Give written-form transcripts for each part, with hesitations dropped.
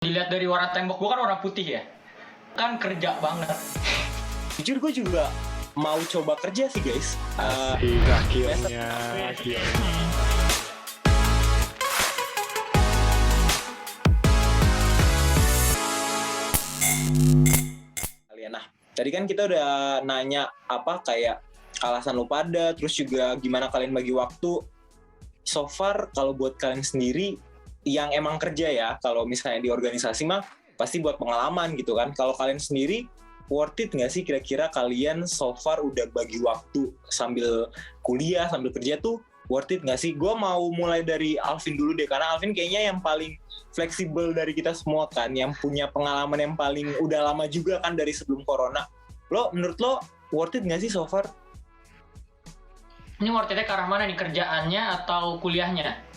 Dilihat dari warna tembok gua kan warna putih ya. Kan kerja banget. Jujur gue juga mau coba kerja sih guys. Akhirnya. Kalian tadi kan kita udah nanya apa kayak alasan lu pada, terus juga gimana kalian bagi waktu. So far kalau buat kalian sendiri yang emang kerja ya, kalau misalnya di organisasi mah pasti buat pengalaman gitu kan. Kalau kalian sendiri worth it nggak sih kira-kira kalian so far udah bagi waktu sambil kuliah, sambil kerja tuh worth it nggak sih? Gue mau mulai dari Alvin dulu deh, karena Alvin kayaknya yang paling fleksibel dari kita semua kan, yang punya pengalaman yang paling udah lama juga kan dari sebelum corona. Menurut lo worth it nggak sih so far? Ini worth it-nya ke arah mana nih, kerjaannya atau kuliahnya?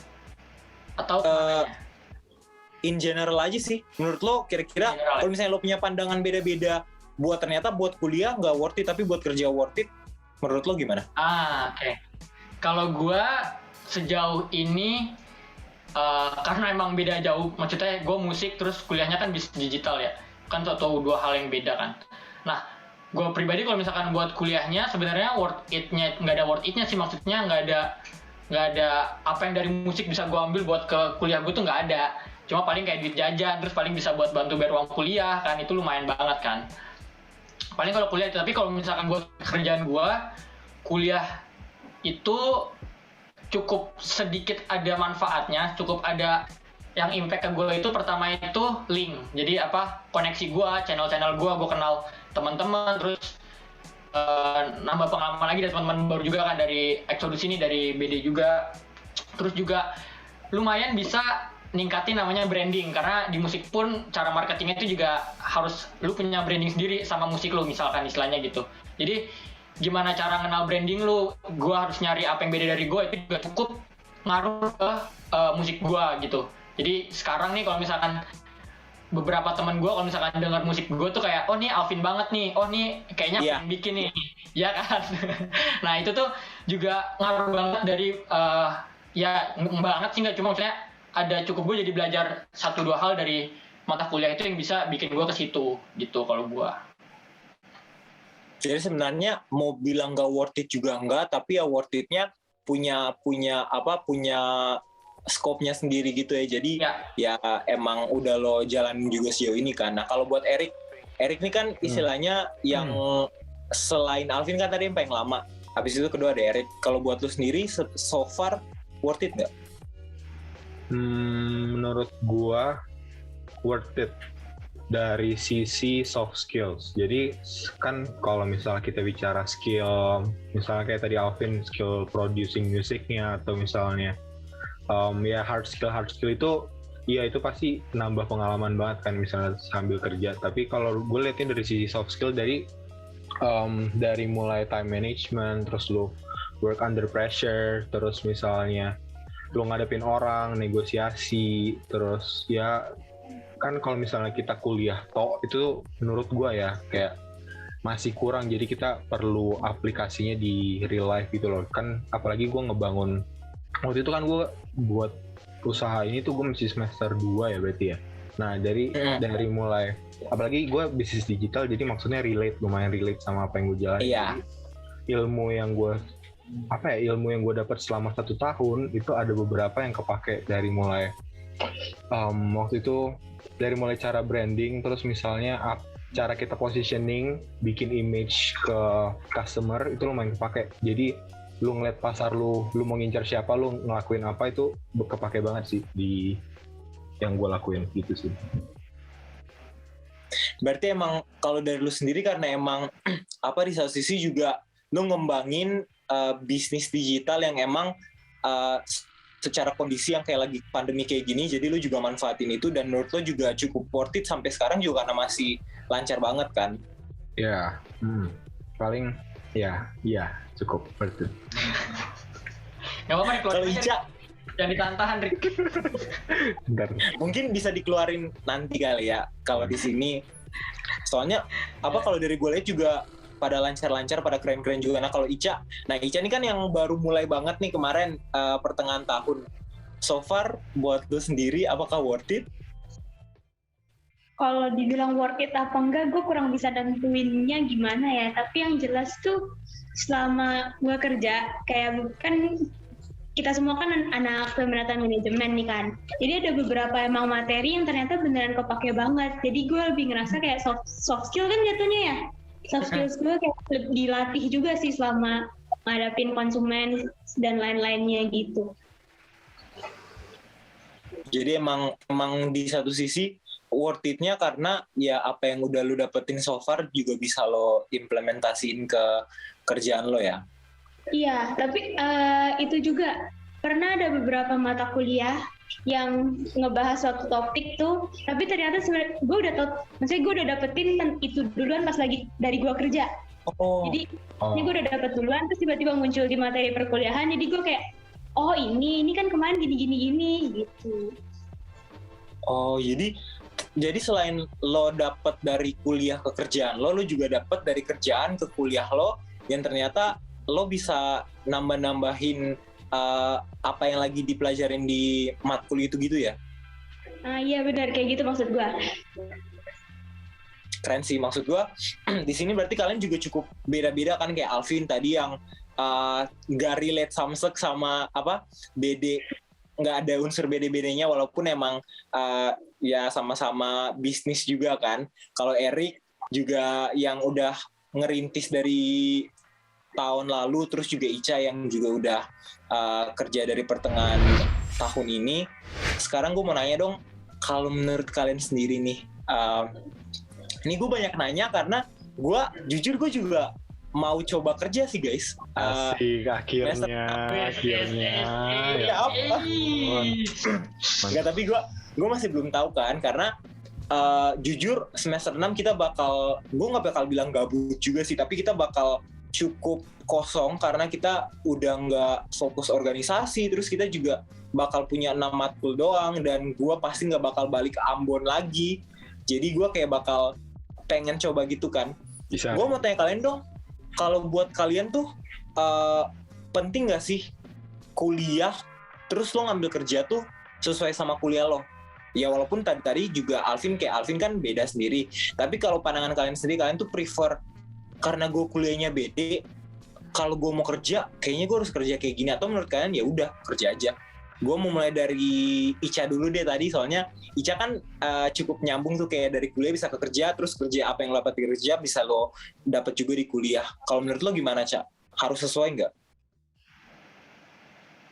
Atau kemananya? In general aja sih. Menurut lo kira-kira kalau misalnya lo punya pandangan beda-beda, ternyata buat kuliah nggak worth it tapi buat kerja worth it, menurut lo gimana? Oke. Kalau gua sejauh ini karena emang beda jauh, maksudnya gue musik terus kuliahnya kan bisnis digital ya, kan atau dua hal yang beda kan. Nah, gue pribadi kalau misalkan buat kuliahnya sebenarnya worth it-nya nggak ada worth it-nya sih, maksudnya nggak ada apa yang dari musik bisa gue ambil buat ke kuliah gue tuh nggak ada. Cuma paling kayak duit jajan, terus paling bisa buat bantu bayar uang kuliah kan, itu lumayan banget kan. Paling kalau kuliah, tapi kalau misalkan buat kerjaan gue, kuliah itu cukup sedikit ada manfaatnya, cukup ada yang impact ke gue itu. Pertama itu link, jadi koneksi gue, channel gue kenal teman-teman, terus nambah pengalaman lagi dari teman-teman baru juga kan, dari Exodus ini, dari BD juga. Terus juga lumayan bisa ningkatin namanya branding, karena di musik pun cara marketingnya itu juga harus lu punya branding sendiri sama musik lu misalkan istilahnya gitu. Jadi gimana cara kenal branding lu, gue harus nyari apa yang beda dari gue, itu juga cukup ngaruh ke musik gue gitu. Jadi sekarang nih kalau misalkan beberapa teman gue kalau misalkan dengar musik gue tuh kayak, oh nih Alvin banget nih, oh nih kayaknya yang bikin nih, ya kan. Nah itu tuh juga ngaruh banget dari ya banget sih, nggak cuma maksudnya ada cukup gue jadi belajar 1-2 hal dari mata kuliah itu yang bisa bikin gue ke situ gitu kalau gue. Jadi sebenarnya mau bilang gak worth it juga enggak, tapi ya worth it-nya punya scope-nya sendiri gitu ya. Jadi ya emang udah lo jalanin juga sejauh ini kan. Nah kalau buat Erik ini kan istilahnya yang selain Alvin kan tadi yang paling lama. Habis itu kedua ada Erik. Kalau buat lo sendiri so far worth it nggak? Menurut gua worth it dari sisi soft skills. Jadi kan kalau misalnya kita bicara skill, misalnya kayak tadi Alvin skill producing musiknya, atau misalnya ya hard skill itu, ya itu pasti nambah pengalaman banget kan misalnya sambil kerja. Tapi kalau gue liatnya dari sisi soft skill, dari mulai time management, terus lu work under pressure, terus misalnya lu ngadepin orang, negosiasi, terus ya kan kalau misalnya kita kuliah itu menurut gue ya kayak masih kurang, jadi kita perlu aplikasinya di real life gitu loh kan. Apalagi gue ngebangun waktu itu kan, gue buat usaha ini tuh gue masih semester 2 ya berarti ya. Nah dari mulai, apalagi gue bisnis digital, jadi maksudnya lumayan relate sama apa yang gue jalani. Ilmu yang gue dapat selama 1 tahun itu ada beberapa yang kepake, dari mulai waktu itu dari mulai cara branding, terus misalnya cara kita positioning, bikin image ke customer, itu lumayan kepake. Jadi lu ngeliat pasar lu mau ngincar siapa, lu ngelakuin apa, itu kepake banget sih di yang gue lakuin gitu sih. Berarti emang kalau dari lu sendiri karena emang di satu sisi juga lu ngembangin bisnis digital yang emang secara kondisi yang kayak lagi pandemi kayak gini, jadi lu juga manfaatin itu, dan menurut lu juga cukup worth it sampai sekarang juga karena masih lancar banget kan? Ya, paling ya cukup worth it. Gak apa-apa nih, Kalau Ica yang ditahan Rik. Mungkin bisa dikeluarin nanti kali ya kalau di sini. Soalnya kalau dari gue lihat juga pada lancar-lancar, pada keren-keren juga. Nah kalau Ica ini kan yang baru mulai banget nih kemarin pertengahan tahun. So far buat lu sendiri apakah worth it? Kalau dibilang worth it apa enggak, gue kurang bisa nentuinnya gimana ya. Tapi yang jelas tuh selama gue kerja, kayak kan kita semua kan anak peminatan manajemen nih kan. Jadi ada beberapa emang materi yang ternyata beneran kepake banget. Jadi gue lebih ngerasa kayak soft skill kan jatuhnya ya. Soft skills gue kayak dilatih juga sih selama ngadapin konsumen dan lain-lainnya gitu. Jadi emang di satu sisi worth it-nya karena ya apa yang udah lu dapetin so far juga bisa lo implementasiin ke kerjaan lo ya. Iya, tapi itu juga pernah ada beberapa mata kuliah yang ngebahas suatu topik tuh, tapi ternyata sebenarnya gue udah tau, maksudnya gue udah dapetin itu duluan pas lagi dari gue kerja. Jadi ini gue udah dapet duluan, terus tiba-tiba muncul di materi perkuliahan, jadi gue kayak, oh ini kan kemarin gini gitu. Oh, jadi selain lo dapet dari kuliah ke kerjaan lo juga dapet dari kerjaan ke kuliah lo, yang ternyata lo bisa nambah-nambahin apa yang lagi dipelajarin di matkul itu gitu ya? Iya benar, kayak gitu maksud gue. Keren sih, maksud gue di sini berarti kalian juga cukup beda-beda kan, kayak Alvin tadi yang nggak relate samsek sama apa BD, nggak ada unsur beda-bedanya walaupun emang ya sama-sama bisnis juga kan. Kalau Erik juga yang udah ngerintis dari tahun lalu, terus juga Ica yang juga udah kerja dari pertengahan tahun ini. Sekarang gue mau nanya dong, kalau menurut kalian sendiri nih, ini gue banyak nanya karena gue jujur gue juga mau coba kerja sih guys. Asik, akhirnya. Ya apa? Enggak, tapi gue masih belum tahu kan, karena jujur semester 6 kita gue nggak bakal bilang gabut juga sih, tapi kita bakal cukup kosong karena kita udah nggak fokus organisasi, terus kita juga bakal punya 6 matkul doang, dan gue pasti nggak bakal balik ke Ambon lagi. Jadi gue kayak bakal pengen coba gitu kan. Gue mau tanya kalian dong, kalau buat kalian tuh penting nggak sih kuliah terus lo ngambil kerja tuh sesuai sama kuliah lo? Ya walaupun tadi juga Alvin kan beda sendiri, tapi kalau pandangan kalian sendiri, kalian tuh prefer karena gue kuliahnya beda, kalau gue mau kerja kayaknya gue harus kerja kayak gini, atau menurut kalian ya udah kerja aja? Gue mau mulai dari Ica dulu deh tadi, soalnya Ica kan cukup nyambung tuh, kayak dari kuliah bisa ke kerja, terus kerja apa yang lo dapat di kerja bisa lo dapat juga di kuliah. Kalau menurut lo gimana, Ca? Harus sesuai nggak?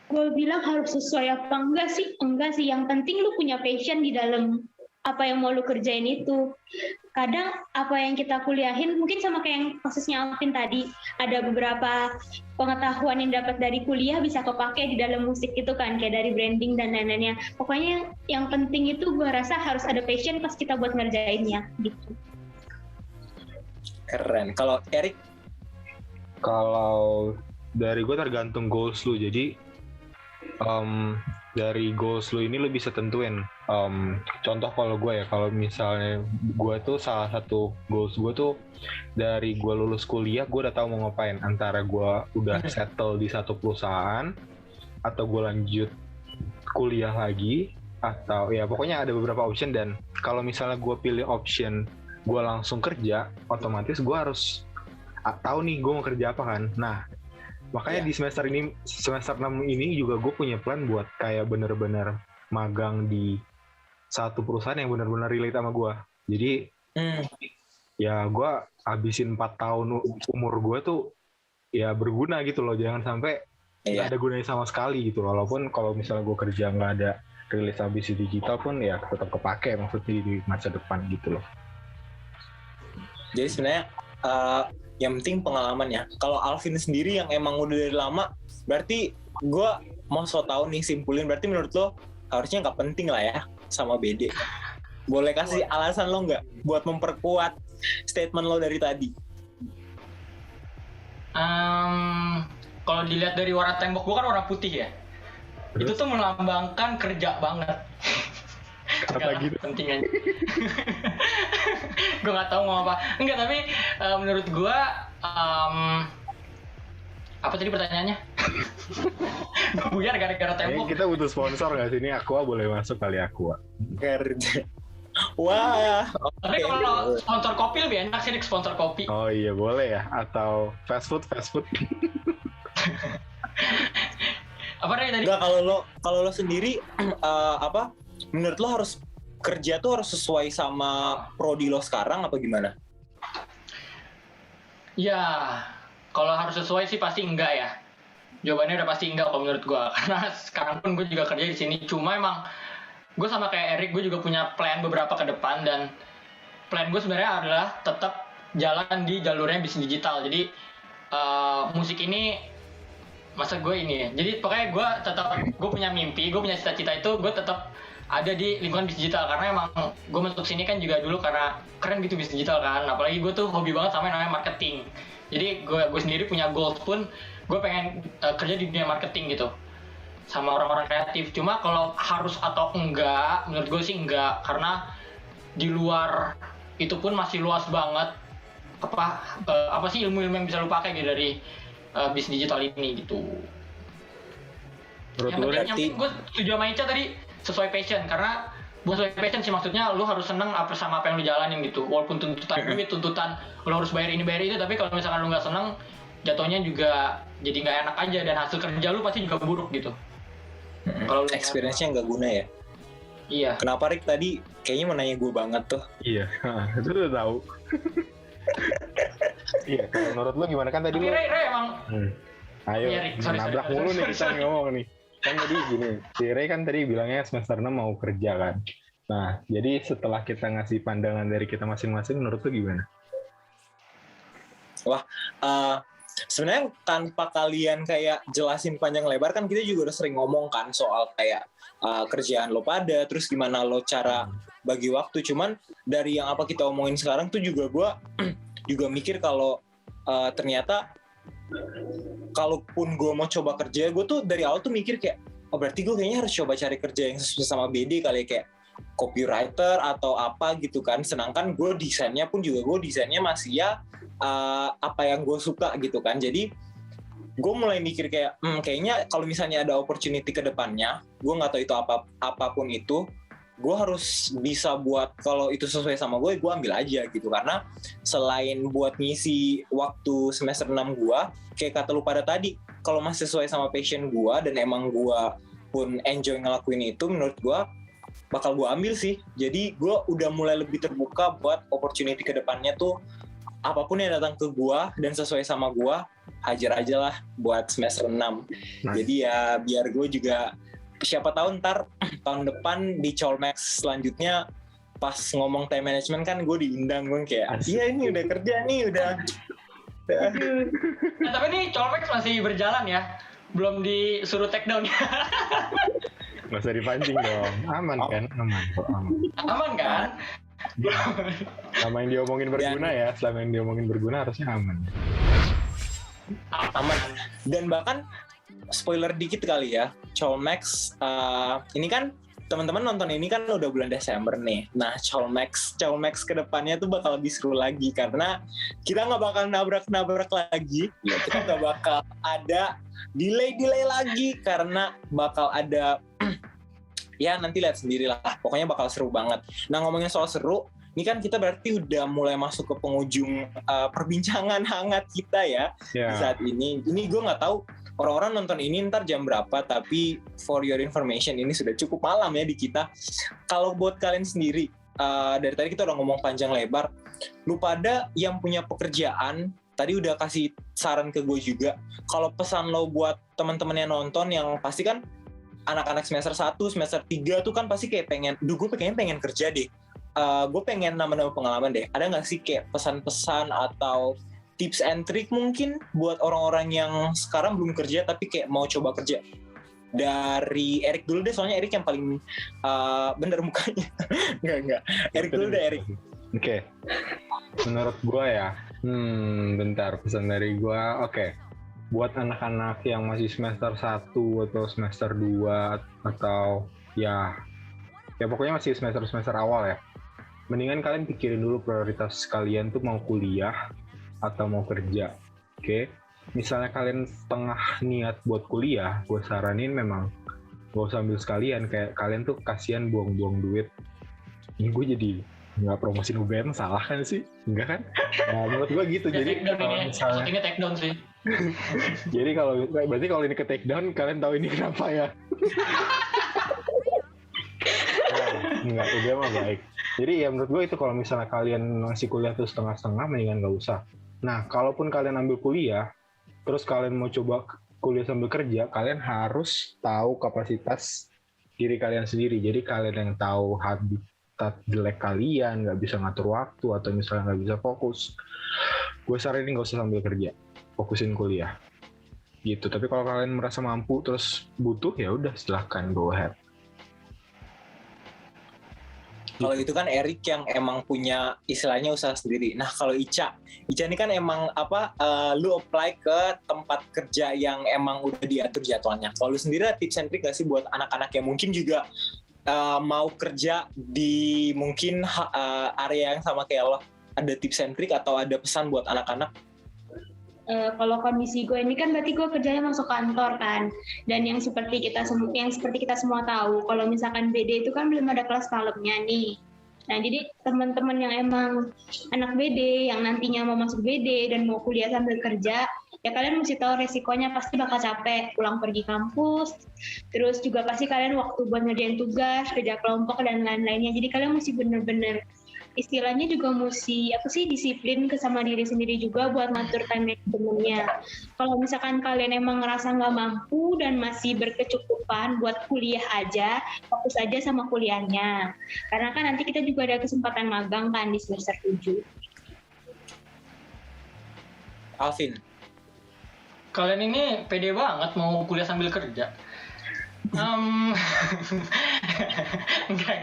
Gue bilang harus sesuai apa enggak sih, yang penting lu punya passion di dalam apa yang mau lu kerjain itu. Kadang apa yang kita kuliahin mungkin sama kayak yang kasusnya Alvin tadi, ada beberapa pengetahuan yang dapat dari kuliah bisa kepake di dalam musik itu kan, kayak dari branding dan lain-lainnya. Pokoknya yang penting itu gue rasa harus ada passion pas kita buat ngerjainnya gitu. Keren. Kalau Erik? Kalau dari gue tergantung goals lu. Jadi dari goals lu ini lu bisa tentuin. Contoh kalau gue ya, kalau misalnya gue tuh salah satu goals gue tuh dari gue lulus kuliah, gue udah tahu mau ngapain. Antara gue udah settle di satu perusahaan, atau gue lanjut kuliah lagi, atau ya pokoknya ada beberapa option. Dan kalau misalnya gue pilih option gue langsung kerja, otomatis gue harus tahu nih gue mau kerja apa kan. Nah makanya di semester 6 ini juga gue punya plan buat kayak bener-bener magang di satu perusahaan yang bener-bener relate sama gue. Jadi ya gue habisin 4 tahun umur gue tuh ya berguna gitu loh. Jangan sampai nggak ada gunanya sama sekali gitu. Walaupun kalau misalnya gue kerja nggak ada rilis habis di digital pun ya tetap kepake maksudnya di masa depan gitu loh. Jadi sebenarnya yang penting pengalaman ya. Kalau Alvin sendiri yang emang udah dari lama, berarti gue mau so tau nih simpulin, berarti menurut lo harusnya nggak penting lah ya sama BD. Boleh kasih alasan lo nggak buat memperkuat statement lo dari tadi? Kalau dilihat dari warna tembok gue kan warna putih ya. Terus? Itu tuh melambangkan kerja banget. Kata gitu. Penting aja. Gue nggak tahu mau apa. Enggak, tapi menurut gue apa tadi pertanyaannya? Gue buyar gara-gara tembok. Kita butuh sponsor nggak sih? Ini Aqua boleh masuk kali, Aqua. Wah, Tapi oke. kalau sponsor kopi lebih enak sih, Dik, sponsor kopi. Oh iya boleh ya, atau fast food. Apa nih tadi? Enggak, kalau lo sendiri apa? Menurut lo harus kerja tuh harus sesuai sama prodi lo sekarang apa gimana? Ya, kalau harus sesuai sih pasti enggak ya. Jawabannya udah pasti enggak kalau menurut gue. Karena sekarang pun gue juga kerja di sini. Cuma emang gue sama kayak Erik, gue juga punya plan beberapa ke depan. Dan plan gue sebenarnya adalah tetap jalan di jalurnya bisnis digital. Jadi musik ini, masa gue ini ya. Jadi pokoknya gue punya mimpi, gue punya cita-cita itu gue tetap ada di lingkungan bisnis digital. Karena emang gue masuk sini kan juga dulu karena keren gitu bisnis digital kan. Apalagi gue tuh hobi banget sama yang namanya marketing. Jadi gue sendiri punya goals pun gue pengen kerja di dunia marketing gitu sama orang-orang kreatif. Cuma kalau harus atau enggak, menurut gue sih enggak, karena di luar itu pun masih luas banget apa sih ilmu-ilmu yang bisa lu pakai gitu dari bisnis digital ini gitu. Menurut Yang lu penting, berarti- gue setuju sama Ica tadi, sesuai passion. Karena bukan sesuai passion sih, maksudnya lu harus seneng sama apa yang lu jalanin gitu. Walaupun tuntutan duit, tuntutan lu harus bayar ini bayar itu, tapi kalau misalkan lu nggak seneng, jatuhnya juga jadi nggak enak aja, dan hasil kerja lu pasti juga buruk gitu. Kalau lu- Experience-nya nggak guna ya. Iya. Kenapa Rick tadi kayaknya mau nanya gue banget tuh? Iya, itu udah tahu. Iya, kalau menurut lu gimana kan tadi Tapi lu? Ray emang Ayo, Iya, Rick. Sorry, nabrak sorry, mulu sorry, nih kita sorry. ngomong nih. Kan tadi gini, si Ray kan tadi bilangnya semester 6 mau kerja kan. Nah, jadi setelah kita ngasih pandangan dari kita masing-masing, menurut lu gimana? Sebenarnya tanpa kalian kayak jelasin panjang lebar kan kita juga udah sering ngomong kan soal kayak kerjaan lo pada, terus gimana lo cara bagi waktu. Cuman dari yang apa kita omongin sekarang tuh juga gue juga mikir kalau ternyata kalaupun gue mau coba kerja, gue tuh dari awal tuh mikir kayak, oh berarti gue kayaknya harus coba cari kerja yang sesuai sama BD kali ya, kayak copywriter atau apa gitu kan. Sedangkan gue desainnya masih ya apa yang gue suka gitu kan. Jadi gue mulai mikir kayak kayaknya kalau misalnya ada opportunity ke depannya, gue nggak tahu itu apapun itu, gue harus bisa buat, kalau itu sesuai sama gue ambil aja gitu. Karena selain buat ngisi waktu semester 6 gue, kayak kata lu pada tadi, kalau masih sesuai sama passion gue dan emang gue pun enjoy ngelakuin itu, menurut gue bakal gue ambil sih. Jadi gue udah mulai lebih terbuka buat opportunity ke depannya tuh, apapun yang datang ke gue dan sesuai sama gue, hajar aja lah buat semester 6. Nice. Jadi ya biar gue juga, siapa tahu ntar tahun depan di Colmex selanjutnya pas ngomong time management kan gue diundang, gue kayak Asik. iya ini udah kerja nih udah. Nah, tapi ini Colmex masih berjalan ya, belum disuruh take down ya. Nggak usah dipancing dong. Aman kan? Aman kok, aman. Aman kan? Selama yang diomongin berguna ya, selama yang diomongin berguna harusnya aman. Aman. Dan bahkan spoiler dikit kali ya, Colmex ini kan teman-teman nonton ini kan udah bulan Desember nih. Nah, Colmex kedepannya tuh bakal lebih seru lagi karena kita nggak bakal nabrak lagi. Ya, kita nggak bakal ada delay lagi karena bakal ada ya nanti lihat sendiri lah. Pokoknya bakal seru banget. Nah, ngomongin soal seru, ini kan kita berarti udah mulai masuk ke penghujung perbincangan hangat kita ya di Ya, saat ini. Ini gue nggak tahu orang-orang nonton ini ntar jam berapa, tapi for your information ini sudah cukup malam ya di kita. Kalau buat kalian sendiri, dari tadi kita udah ngomong panjang lebar, lu pada yang punya pekerjaan, tadi udah kasih saran ke gue juga. Kalau pesan lo buat teman-teman yang nonton, yang pasti kan anak-anak semester 1, semester 3 tuh kan pasti kayak pengen, gue pengen kerja deh. Gue pengen nambah-nambah pengalaman deh. Ada nggak sih kayak pesan-pesan atau tips and trick mungkin buat orang-orang yang sekarang belum kerja tapi kayak mau coba kerja? Dari Erik dulu deh, soalnya Erik yang paling bener mukanya. Enggak. Erik dulu deh, Erik. Oke. Menurut gua ya, bentar, pesan dari gua. Oke. Buat anak-anak yang masih semester 1 atau semester 2 atau ya pokoknya masih semester awal ya. Mendingan kalian pikirin dulu prioritas kalian tuh mau kuliah atau mau kerja. Oke. Misalnya kalian setengah niat buat kuliah, gue saranin memang gak usah ambil sekalian. Kayak kalian tuh kasihan buang-buang duit ini gue jadi nggak promosin UBM, salah kan sih? Enggak kan? Nah, menurut gue gitu. Jadi kalau misalnya ini take down sih. jadi berarti kalau ini ke take down, kalian tahu ini kenapa ya? Enggak, UBM mah baik. Jadi ya menurut gue itu, kalau misalnya kalian masih kuliah tuh setengah-setengah, mendingan nggak usah. Nah, kalaupun kalian ambil kuliah, terus kalian mau coba kuliah sambil kerja, kalian harus tahu kapasitas diri kalian sendiri. Jadi kalian yang tahu habitat jelek kalian, nggak bisa ngatur waktu, atau misalnya nggak bisa fokus, gue saranin nggak usah sambil kerja, fokusin kuliah. Gitu. Tapi kalau kalian merasa mampu terus butuh, ya udah silahkan go ahead. Kalau itu kan Erik yang emang punya istilahnya usaha sendiri. Nah kalau Ica ini kan emang lu apply ke tempat kerja yang emang udah diatur jadwalnya. Kalau lu sendiri ada tips and trick gak sih buat anak-anak yang mungkin juga mau kerja di mungkin area yang sama kayak lo? Ada tips and trick atau ada pesan buat anak-anak? Kalau kondisi gue ini kan berarti gue kerjanya masuk kantor kan, dan yang seperti kita semua tahu, kalau misalkan BD itu kan belum ada kelas malamnya nih. Nah jadi teman-teman yang emang anak BD yang nantinya mau masuk BD dan mau kuliah sambil kerja, ya kalian mesti tahu resikonya, pasti bakal capek pulang pergi kampus, terus juga pasti kalian waktu buat ngerjain tugas, kerja kelompok dan lain-lainnya. Jadi kalian mesti bener-bener istilahnya juga mesti disiplin sama diri sendiri juga buat ngatur time managementnya. Kalau misalkan kalian emang ngerasa nggak mampu dan masih berkecukupan buat kuliah aja, fokus aja sama kuliahnya. Karena kan nanti kita juga ada kesempatan magang kan di semester 7. Alvin. Kalian ini pede banget mau kuliah sambil kerja. Enggak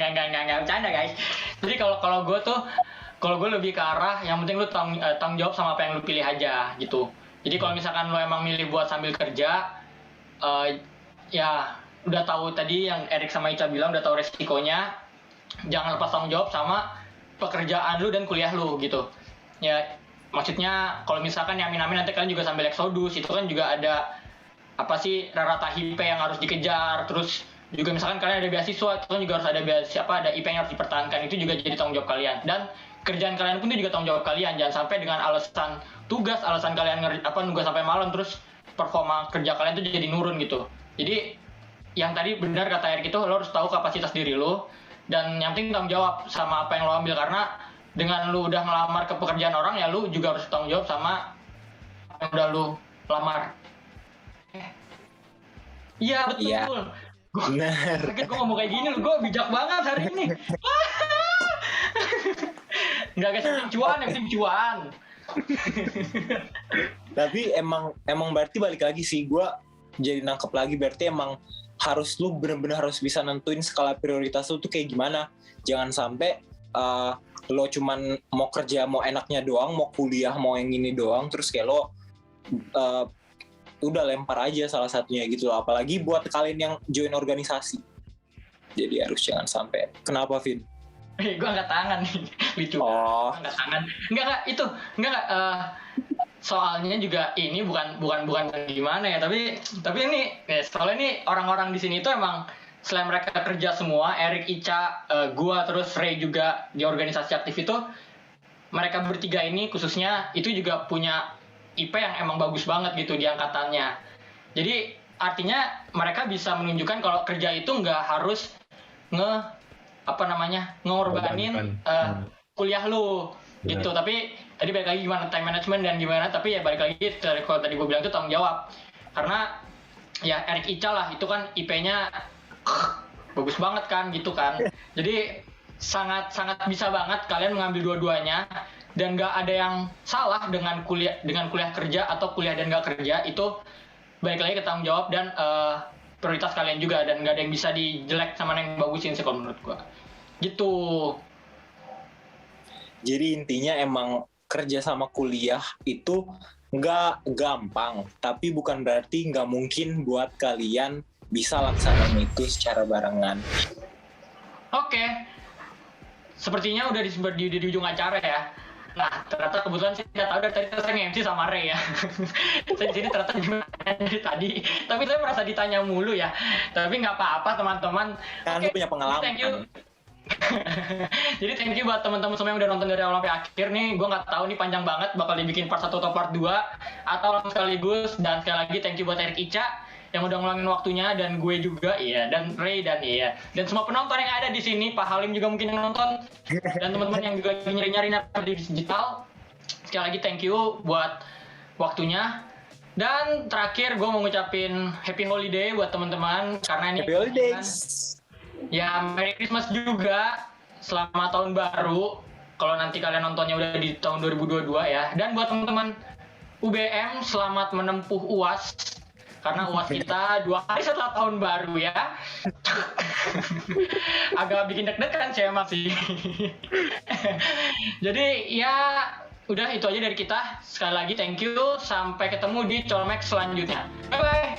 bercanda guys. Jadi kalau gue lebih ke arah yang penting lu tanggung jawab sama apa yang lu pilih aja gitu. Jadi kalau misalkan lu emang milih buat sambil kerja, ya udah tahu tadi yang Erik sama Ica bilang, udah tahu resikonya, jangan lepas tanggung jawab sama pekerjaan lu dan kuliah lu gitu. Ya maksudnya kalau misalkan ya amin-amin nanti kalian juga sambil eksodus, itu kan juga ada rata HIP yang harus dikejar, terus juga misalkan kalian ada beasiswa, itu kan juga harus ada ada IP yang harus dipertahankan, itu juga jadi tanggung jawab kalian. Dan kerjaan kalian pun itu juga tanggung jawab kalian, jangan sampai dengan alasan tugas, alasan kalian nunggu sampai malam, terus performa kerja kalian itu jadi nurun gitu. Jadi yang tadi benar kata Erik itu, lo harus tahu kapasitas diri lo, dan yang penting tanggung jawab sama apa yang lo ambil, karena dengan lo udah ngelamar ke pekerjaan orang, ya lo juga harus tanggung jawab sama yang udah lo lamar. Iya betul. Iya. Benar. Gue ngomong kayak gini, gue bijak banget hari ini. Enggak guys, yang penting cuan. Tapi emang berarti balik lagi sih, gue jadi nangkep lagi, berarti emang lu benar-benar harus bisa nentuin skala prioritas lu tuh kayak gimana. Jangan sampai lo cuman mau kerja mau enaknya doang, mau kuliah mau yang ini doang, terus kayak lo udah lempar aja salah satunya gitu loh. Apalagi buat kalian yang join organisasi. Jadi harus jangan sampai. Kenapa, Vin? Gue angkat tangan nih, lucu. Angkat tangan. Enggak. Soalnya juga ini bukan gimana ya, tapi ini soalnya ini orang-orang di sini itu emang selain mereka kerja semua, Erik, Ica, gua, terus Ray juga di organisasi aktif itu, mereka bertiga ini khususnya itu juga punya IP yang emang bagus banget gitu di angkatannya. Jadi artinya mereka bisa menunjukkan kalau kerja itu nggak harus ngorbanin kuliah lu gitu. Tapi tadi balik lagi gimana time management dan gimana, tapi ya balik lagi kalau tadi gue bilang itu tanggung jawab. Karena ya Erik, Ica lah itu kan IP-nya bagus banget kan gitu kan. Jadi sangat bisa banget kalian mengambil dua-duanya. Dan nggak ada yang salah dengan kuliah kerja atau kuliah dan nggak kerja, itu balik lagi ke tanggung jawab dan prioritas kalian juga, dan nggak ada yang bisa dijelek sama yang bagusin sih kalau menurut gua gitu. Jadi intinya emang kerja sama kuliah itu nggak gampang, tapi bukan berarti nggak mungkin buat kalian bisa laksanain itu secara barengan. Oke. Sepertinya udah di ujung acara ya. Nah, ternyata kebetulan saya tahu dari tadi saya nge-MC sama Ray ya. Saya di sini ternyata gimana dari tadi. Tapi saya merasa ditanya mulu ya. Tapi nggak apa-apa teman-teman. Kan lu punya pengalaman. Thank you. Jadi thank you buat teman-teman semua yang udah nonton dari awal sampai akhir nih. Gue nggak tahu nih panjang banget bakal dibikin part 1 atau part 2 atau langsung sekaligus. Dan sekali lagi thank you buat Erik Ica yang udah ngeluangin waktunya, dan gue juga dan Ray dan dan semua penonton yang ada di sini, Pak Halim juga mungkin yang nonton, dan teman-teman yang juga lagi nyari-nyari di digital. Sekali lagi thank you buat waktunya. Dan terakhir gue mau ngucapin happy holiday buat teman-teman karena ini Happy holidays. ya Merry Christmas juga, selamat tahun baru kalau nanti kalian nontonnya udah di tahun 2022 ya. Dan buat teman-teman UBM, selamat menempuh UAS karena UAS kita 2 hari setelah tahun baru ya. Agak bikin deg-degan saya masih. Jadi ya udah itu aja dari kita. Sekali lagi thank you, sampai ketemu di Colmex selanjutnya. Bye bye.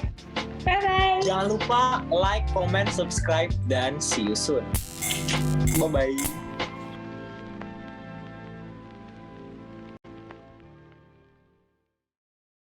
Bye-bye. Jangan lupa like, comment, subscribe, dan see you soon. Bye-bye.